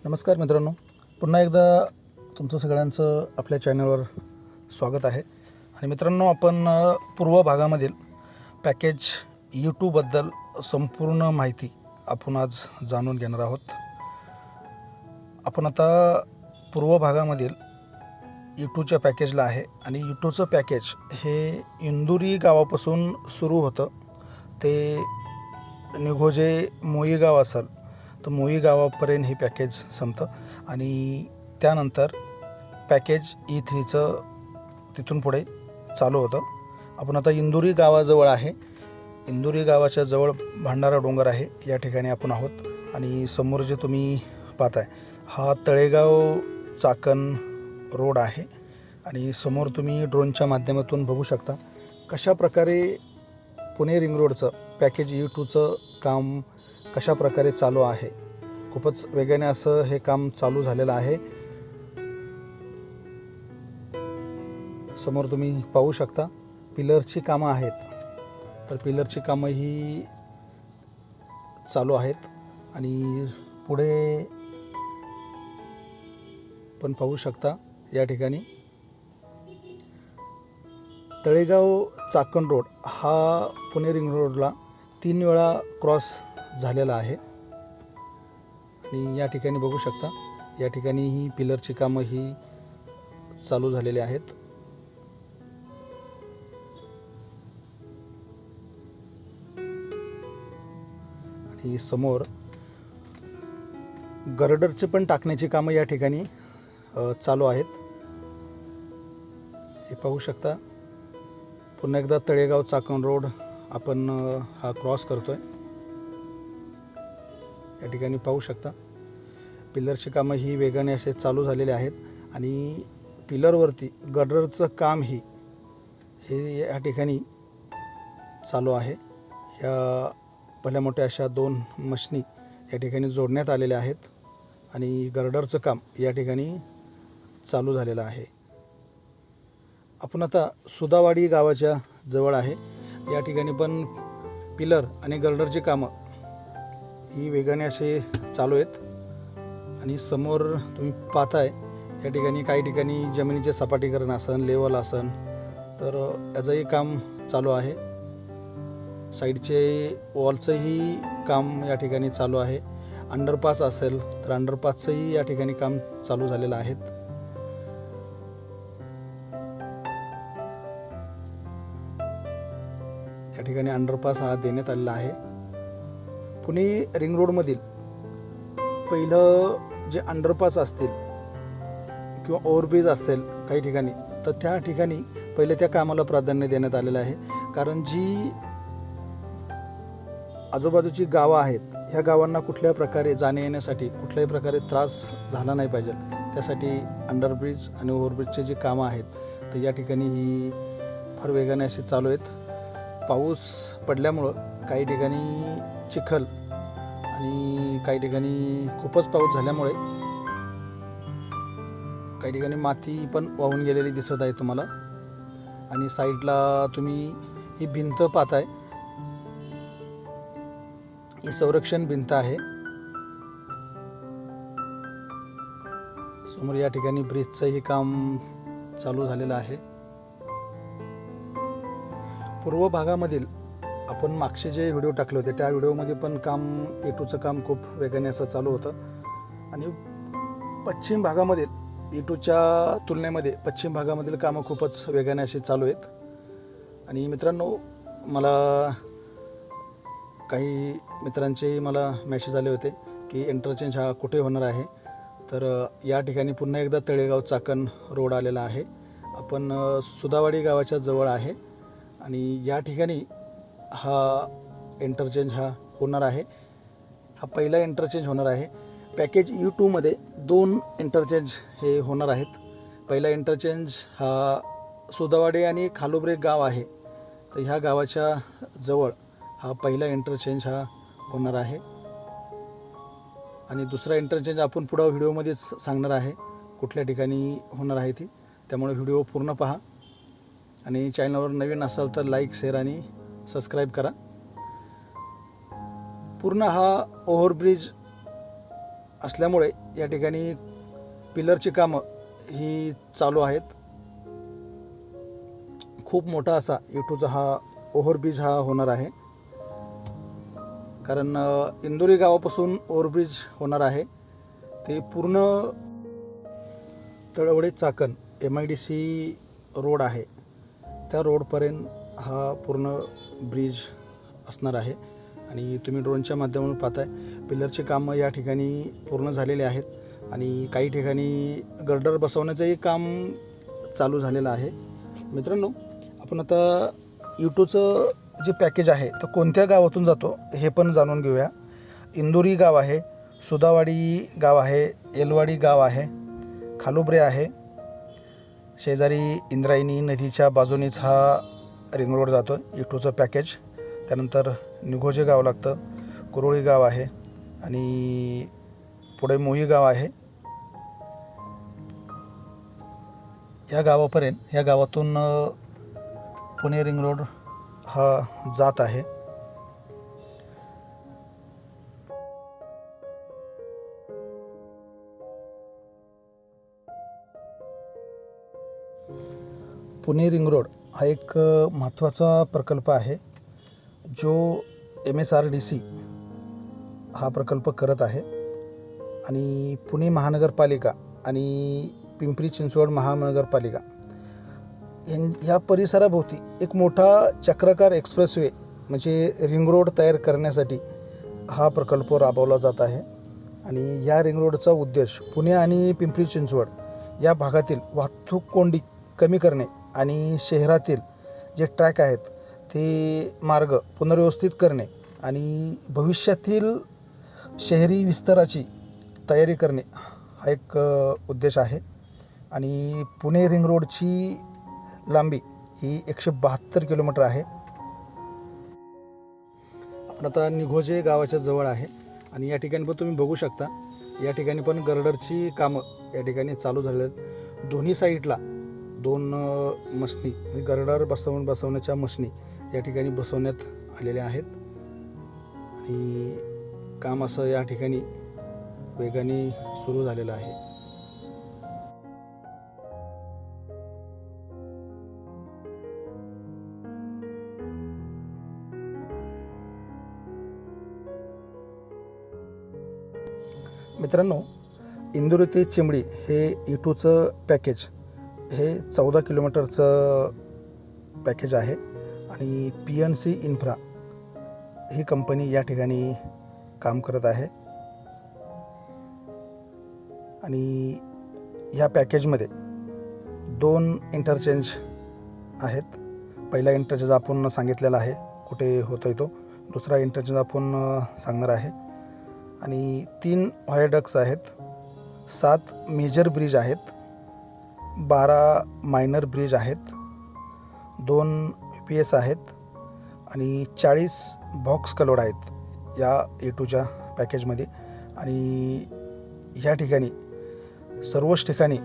नमस्कार मित्रांनो, पुन्हा एकदा तुमचं सगळ्यांचं आपल्या चॅनलवर स्वागत आहे. आणि मित्रांनो, आपण पूर्व भागामधील पॅकेज U2 बद्दल संपूर्ण माहिती आपण आज जाणून घेणार आहोत. आपण आता पूर्व भागामधील U2च्या पॅकेजला आहे आणि U2चं पॅकेज हे इंदुरी गावापासून सुरू होतं. ते निघोजे मोई गाव असेल तर मोई गावापर्यंत हे पॅकेज संपतं आणि त्यानंतर पॅकेज E3चं तिथून पुढे चालू होतं. आपण आता इंदुरी गावाजवळ आहे. इंदुरी गावाच्या जवळ भांडारा डोंगर आहे, या ठिकाणी आपण आहोत. आणि समोर जे तुम्ही पाहताय हा तळेगाव चाकण रोड आहे. आणि समोर तुम्ही ड्रोनच्या माध्यमातून बघू शकता कशा प्रकारे पुणे रिंग रोडचं पॅकेज U2चं काम कशा प्रकारे चालू आहे. खूपच वेगाने असं हे काम चालू झालेलं आहे. समोर तुम्ही पाहू शकता पिलरची कामं आहेत, तर पिलरची कामं ही चालू आहेत. आणि पुढे पण पाहू शकता या ठिकाणी तळेगाव चाकण रोड हा पुणे रिंग रोडला 3 वेळा क्रॉस झालेला आहे. आणि या ठिकाणी बघू शकता, या ठिकाणी ही पिलरची कामं ही चालू झालेली आहेत. आणि समोर गर्डरचे पण टाकण्याची कामं या ठिकाणी चालू आहेत. हे पाहू शकता. पुन्हा एकदा तळेगाव चाकण रोड आपण हा क्रॉस करतोय. या ठिकाणी पाहू शकता पिलरची कामं ही वेगाने असे चालू झालेले आहेत. आणि पिलरवरती गर्डरचं काम हे या ठिकाणी चालू आहे. ह्या भल्या मोठ्या अशा 2 मशनी या ठिकाणी जोडण्यात आलेल्या आहेत आणि गर्डरचं काम या ठिकाणी चालू झालेलं आहे. आपण आता सुदावाडी गावाच्या जवळ आहे. या ठिकाणी पण पिलर आणि गर्डरची कामं ही वेगाने असे चालू आहेत. आणि समोर तुम्ही पाहताय या ठिकाणी काही ठिकाणी जमिनीचे सपाटीकरण असन, लेवल असन, तर याचंही काम चालू आहे. साईडचे वॉलचंही काम या ठिकाणी चालू आहे. अंडरपास असेल तर अंडरपासचंही या ठिकाणी काम चालू झालेलं आहे. या ठिकाणी अंडरपास हा देण्यात आलेला आहे. पुणे रिंग रोडमधील पहिलं जे अंडरपास असतील किंवा ओव्हरब्रिज असेल काही ठिकाणी, तर त्या ठिकाणी पहिले त्या कामाला प्राधान्य देण्यात आलेलं आहे. कारण जी आजूबाजूची गावं आहेत, ह्या गावांना कुठल्या प्रकारे जाण्या येण्यासाठी कुठल्याही प्रकारे त्रास झाला नाही पाहिजे, त्यासाठी अंडरब्रिज आणि ओव्हरब्रिजचे जे कामं आहेत तर या ठिकाणी ही फार वेगाने असे चालू आहेत. पाऊस पडल्यामुळं काही ठिकाणी चिखल आणि काही ठिकाणी खूपच पाऊस झाल्यामुळे काही ठिकाणी माती पण वाहून गेलेली दिसत आहे तुम्हाला. आणि साईडला तुम्ही ही भिंत पाहताय, ही संरक्षण भिंत आहे. समोर या ठिकाणी ब्रिजचंही काम चालू झालेलं आहे. पूर्व भागामधील आपण मागचे जे व्हिडिओ टाकले होते त्या व्हिडिओमध्ये पण काम U2चं काम खूप वेगाने असं चालू होतं. आणि पश्चिम भागामध्ये U2च्या तुलनेमध्ये पश्चिम भागामधील कामं खूपच वेगाने असे चालू आहेत. आणि मित्रांनो, मला काही मित्रांचे मला मेसेज आले होते की इंटरचेंज हा कुठे होणार आहे. तर या ठिकाणी पुन्हा एकदा तळेगाव चाकण रोड आलेला आहे. आपण सुदावाडी गावाच्या जवळ आहे आणि या ठिकाणी हा इंटरचेंज हा होणार आहे. हा पहिला इंटरचेंज होणार आहे. पॅकेज U2मध्ये 2 इंटरचेंज हे होणार आहेत. पहिला इंटरचेंज हा सुदावाडी आणि खालुब्रे गाव आहे, तर ह्या गावाच्या जवळ हा पहिला इंटरचेंज हा होणार आहे. आणि दुसरा इंटरचेंज आपण पुढं व्हिडिओमध्येच सांगणार आहे कुठल्या ठिकाणी होणार आहे ती. त्यामुळे व्हिडिओ पूर्ण पहा. आणि चॅनलवर नवीन असाल तर लाईक, शेअर आणि सबस्क्राईब करा. पूर्ण हा ओव्हरब्रिज असल्यामुळे या ठिकाणी पिलरची कामं ही चालू आहेत. खूप मोठा असा E2चा हा ओव्हरब्रिज हा होणार आहे. कारण इंदोरी गावापासून ओव्हरब्रिज होणार आहे ते पूर्ण तळवडे चाकण MIDC रोड आहे त्या रोडपर्यंत हा पूर्ण ब्रिज असणार आहे. आणि तुम्ही ड्रोनच्या माध्यमातून पाहताय पिलरची कामं या ठिकाणी पूर्ण झालेले आहेत आणि काही ठिकाणी गर्डर बसवण्याचंही काम चालू झालेलं आहे. मित्रांनो, आपण आता E2चं जे पॅकेज आहे तर कोणत्या गावातून जातो हे पण जाणून घेऊया. इंदोरी गाव आहे, सुदावाडी गाव आहे, एलवाडी गाव आहे, खालुब्रे आहे, शेजारी इंद्रायणी नदीच्या बाजूनेच हा रिंग रोड जातो E2चं पॅकेज. त्यानंतर निघोजे गाव लागतं, कुरोळी गाव आहे आणि पुढे मोही गाव आहे. या गावापर्यंत या गावातून पुणे रिंग रोड हा जात आहे. पुणे रिंग रोड हा एक महत्त्वाचा प्रकल्प आहे जो MSRDC हा प्रकल्प करत आहे आणि पुणे महानगरपालिका आणि पिंपरी चिंचवड महानगरपालिका या परिसराभोवती एक मोठा चक्राकार एक्सप्रेसवे म्हणजे रिंग रोड तयार करण्यासाठी हा प्रकल्प राबवला जात आहे. आणि या रिंग रोडचा उद्देश पुणे आणि पिंपरी चिंचवड या भागातील वाहतूक कोंडी कमी करणे आणि शहरातील जे ट्रॅक आहेत ते मार्ग पुनर्व्यवस्थित करणे आणि भविष्यातील शहरी विस्ताराची तयारी करणे हा एक उद्देश आहे. आणि पुणे रिंग रोडची लांबी ही 172 किलोमीटर आहे. आपण आता निघोजे गावाच्या जवळ आहे आणि या ठिकाणी पण तुम्ही बघू शकता या ठिकाणी पण गर्डरची कामं या ठिकाणी चालू झालेली आहेत. दोन्ही साईडला 2 मशनी गर्डर बसवण्याच्या मशनी या ठिकाणी बसवण्यात आलेल्या आहेत आणि काम असं या ठिकाणी वेगाने सुरू झालेलं आहे. मित्रांनो, इंदोरी ते चिंबडी हे E2चं पॅकेज हे 14 किलोमीटरचं पॅकेज आहे आणि PNC इन्फ्रा ही कंपनी या ठिकाणी काम करत आहे. आणि ह्या पॅकेजमध्ये 2 इंटरचेंज आहेत. पहिला इंटरचेंज आपण सांगितलेला आहे कुठे होतोय तो, दुसरा इंटरचेंज आपण सांगणार आहे. आणि 3 व्हायडक्ट्स आहेत, 7 मेजर ब्रिज आहेत, 12 मायनर ब्रिज आहेत, 2 UPS आहेत आणि 40 बॉक्स कलोड आहेत या E2च्या पॅकेजमध्ये. आणि ह्या ठिकाणी सर्वच ठिकाणी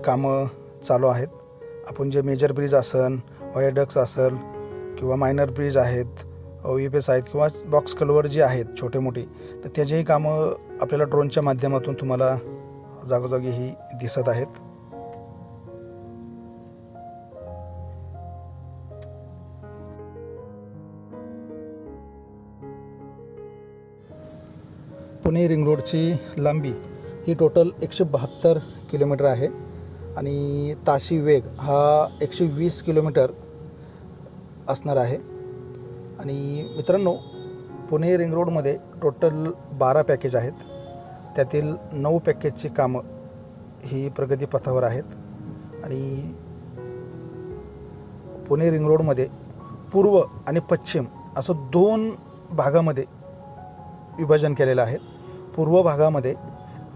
कामं चालू आहेत. आपण जे मेजर ब्रिज असेल, व्हायडक्ट्स असेल किंवा मायनर ब्रिज आहेत, UPS आहेत किंवा बॉक्स कलोवर जे आहेत छोटे मोठे, तर त्याचेही कामं आपल्याला ड्रोनच्या माध्यमातून तुम्हाला जागोजागी ही दिसत आहेत. पुणे रिंग रोडची लांबी ही टोटल 172 किलोमीटर आहे आणि ताशी वेग हा 120 किलोमीटर असणार आहे. आणि मित्रांनो, पुणे रिंग रोडमध्ये टोटल 12 पॅकेज आहेत. त्यातील 9 पॅकेजची कामं ही प्रगतीपथावर आहेत. आणि पुणे रिंग रोडमध्ये पूर्व आणि पश्चिम असं 2 भागामध्ये विभाजन केलेलं आहे. पूर्व भागामध्ये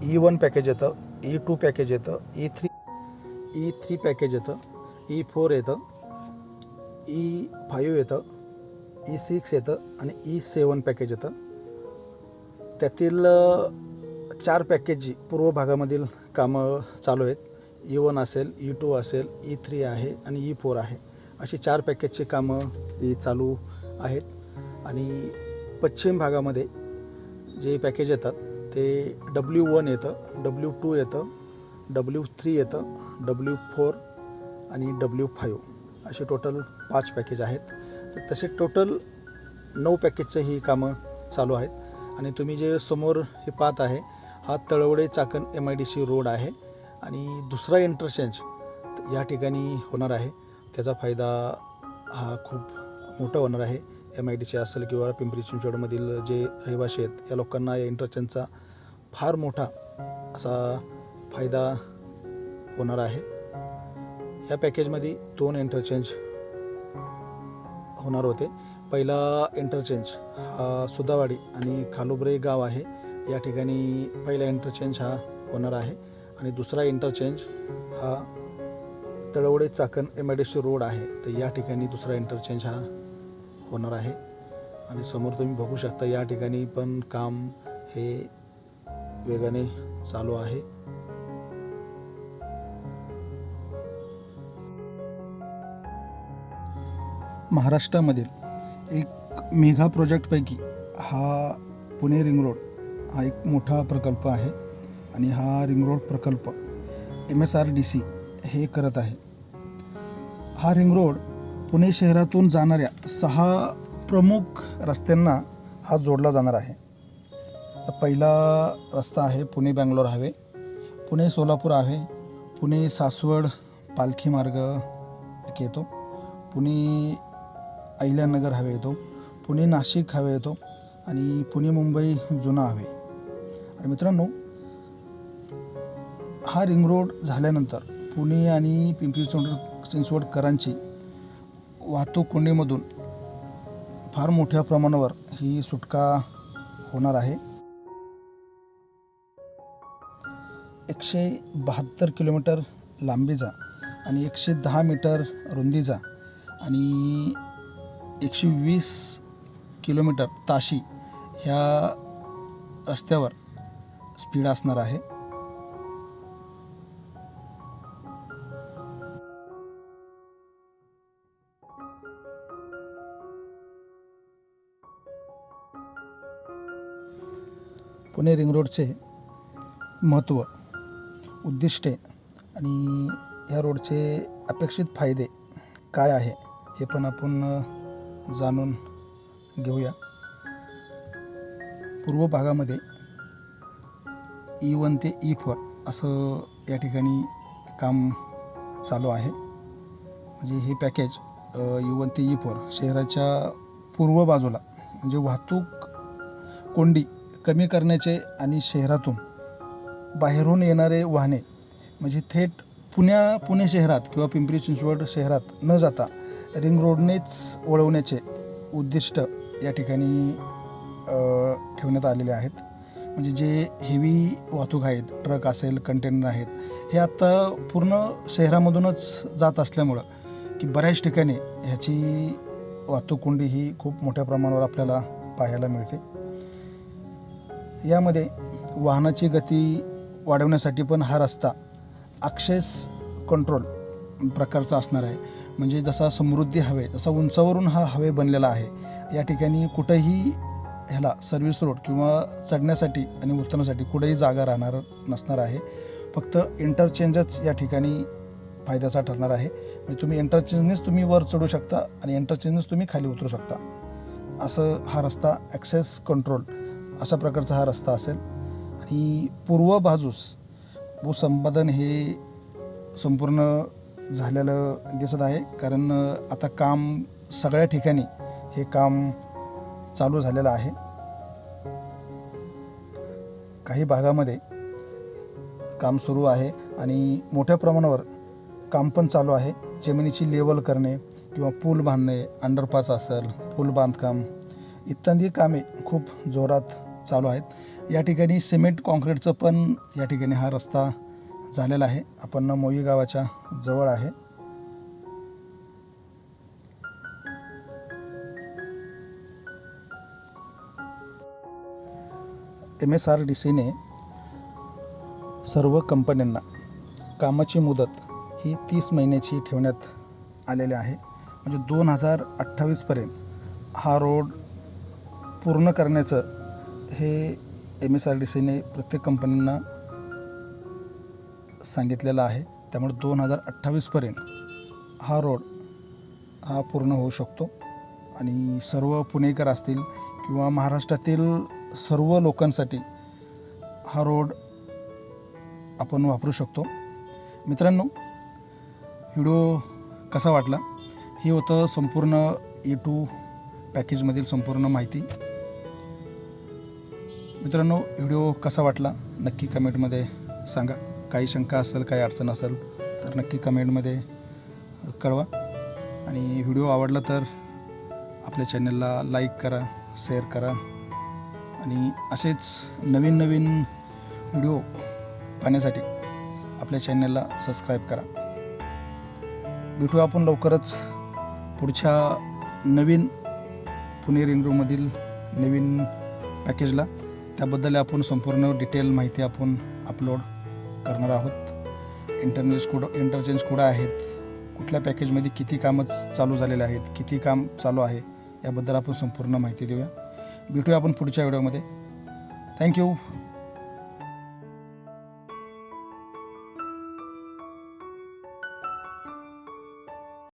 E1 पॅकेज येतं, E2 पॅकेज येतं, E3 पॅकेज येतं, E4 येतं, E5 येतं, E6 येतं आणि E7 पॅकेज येतं. त्यातील 4 पॅकेजची पूर्व भागामधील कामं चालू आहेत. E1 असेल, E2 असेल, E3 आहे आणि E4 आहे. अशी 4 पॅकेजची कामं ही चालू आहेत. आणि पश्चिम भागामध्ये जे पॅकेज येतात ते W1 येतं, W2 येतं, W3 येतं, W4 आणि W5 असे टोटल 5 पॅकेज आहेत. तर तसे टोटल 9 पॅकेजचं ही कामं चालू आहेत. आणि तुम्ही जे समोर हे पाहत आहे हा तळवडे चाकण MIDC रोड आहे आणि दुसरा इंटरचेंज या ठिकाणी होणार आहे. त्याचा फायदा हा खूप मोठा होणार आहे. MIDC असेल किंवा पिंपरी चिंचवडमधील जे रहिवासी आहेत या लोकांना या इंटरचेंजचा फार मोठा असा फायदा होणार आहे. या पॅकेजमध्ये 2 इंटरचेंज होणार होते. पहिला इंटरचेंज हा सुदावाडी आणि खालुब्रे गाव आहे, या ठिकाणी पहिला इंटरचेंज हा होणार आहे. आणि दुसरा इंटरचेंज हा तळवडे चाकण MIDC रोड आहे, तर या ठिकाणी दुसरा इंटरचेंज हा होणार आहे. आणि समोर तुम्ही बघू शकता या ठिकाणी पण काम हे वेगाने चालू आहे. महाराष्ट्रामधील एक मेगा प्रोजेक्टपैकी हा पुणे रिंग रोड हा एक मोठा प्रकल्प आहे आणि हा रिंग रोड प्रकल्प MSRDC हे करत आहे. हा रिंग रोड पुणे शहरातून जाणाऱ्या 6 प्रमुख रस्त्यांना हा जोडला जाणार आहे. तर पहिला रस्ता आहे पुणे बँगलोर हायवे, पुणे सोलापूर हायवे, पुणे सासवड पालखी मार्ग एक येतो, पुणे अहिल्यानगर हायवे येतो, पुणे नाशिक हायवे येतो आणि पुणे मुंबई जुना हायवे. आणि मित्रांनो, हा रिंग रोड झाल्यानंतर पुणे आणि पिंपरी चिंचवडकरांची वाहतूक कोंडीमधून फार मोठ्या प्रमाणावर ही सुटका होणार आहे. 172 किलोमीटर लांबीचा आणि 110 मीटर रुंदीचा आणि 120 किलोमीटर ताशी ह्या रस्त्यावर स्पीड असणार आहे. पुणे रिंग रोडचे महत्त्व, उद्दिष्टे आणि या रोडचे अपेक्षित फायदे काय आहे हे पण आपण जाणून घेऊया. पूर्व भागामध्ये E1 ते E4 असं या ठिकाणी काम चालू आहे. म्हणजे हे पॅकेज E1 ते E4 शहराच्या पूर्व बाजूला म्हणजे वाहतूक कोंडी कमी करण्याचे आणि शहरातून बाहेरून येणारे वाहने म्हणजे थेट पुणे शहरात किंवा पिंपरी चिंचवड शहरात न जाता रिंग रोडनेच वळवण्याचे उद्दिष्ट या ठिकाणी ठेवण्यात आलेले आहेत. म्हणजे जे हेवी वाहतूक आहेत, ट्रक असेल, कंटेनर आहेत, हे आत्ता पूर्ण शहरामधूनच जात असल्यामुळं की बऱ्याच ठिकाणी ह्याची वाहतूक कोंडी ही खूप मोठ्या प्रमाणावर आपल्याला पाहायला मिळते. यामध्ये वाहनाची गती वाढवण्यासाठी पण हा रस्ता ॲक्सेस कंट्रोल प्रकारचा असणार आहे. म्हणजे जसा समृद्धी हवे जसा उंचावरून हा हवे बनलेला आहे, या ठिकाणी कुठंही ह्याला सर्व्हिस रोड किंवा चढण्यासाठी आणि उतरण्यासाठी कुठेही जागा राहणार नसणार आहे. फक्त इंटरचेंजच या ठिकाणी फायद्याचा ठरणार आहे. म्हणजे तुम्ही इंटरचेंजनेच तुम्ही वर चढू शकता आणि इंटरचेंजनेच तुम्ही खाली उतरू शकता. असं हा रस्ता ॲक्सेस कंट्रोल अशा प्रकारचा हा रस्ता असेल. आणि पूर्व बाजूस भूसंपादन हे संपूर्ण झालेलं दिसत आहे, कारण आता काम सगळ्या ठिकाणी हे काम चालू झालेलं आहे. काही भागामध्ये काम सुरू आहे आणि मोठ्या प्रमाणावर काम पण चालू आहे. जमिनीची लेवल करणे किंवा पूल बांधणे, अंडरपास असेल, पूल बांधकाम इत्यादी कामे खूप जोरात चालू आहेत. या ठिकाणी सिमेंट कॉन्क्रीटचं पण या ठिकाणी हा रस्ता झालेला आहे. आपण मोई गावाच्या जवळ आहे. MSRDCने सर्व कंपन्यांना कामाची मुदत ही 30 महिन्याची ठेवण्यात आलेली आहे. म्हणजे 2028पर्यंत हा रोड पूर्ण करण्याचं हे MSRDCने प्रत्येक कंपन्यांना सांगितलेलं आहे. त्यामुळे 2028पर्यंत हा रोड हा पूर्ण होऊ शकतो आणि सर्व पुणेकर असतील किंवा महाराष्ट्रातील सर्व लोकांसाठी हा रोड आपण वापरू शकतो. मित्रांनो, व्हिडिओ कसा वाटला? ही होतं संपूर्ण E2 पॅकेजमधील संपूर्ण माहिती. मित्रांनो, व्हिडिओ कसा वाटला नक्की कमेंटमध्ये सांगा. काही शंका असेल, काही अडचण असेल तर नक्की कमेंटमध्ये कळवा. आणि व्हिडिओ आवडला तर आपल्या चॅनलला लाईक करा, शेअर करा आणि असेच नवीन नवीन व्हिडिओ पाहण्यासाठी आपल्या चॅनलला सबस्क्राईब करा. भेटूया आपण लवकरच पुढच्या नवीन पुणे रिंग रोडमधील नवीन पॅकेजला. त्याबद्दल आपण संपूर्ण डिटेल माहिती आपण अपलोड करणार आहोत. इंटरचेंज कुठं आहेत, कुठल्या पॅकेजमध्ये किती कामं चालू झालेले आहेत, किती काम चालू आहे, याबद्दल आपण संपूर्ण माहिती देऊया. भेटूया आपण पुढच्या व्हिडिओमध्ये. थँक्यू.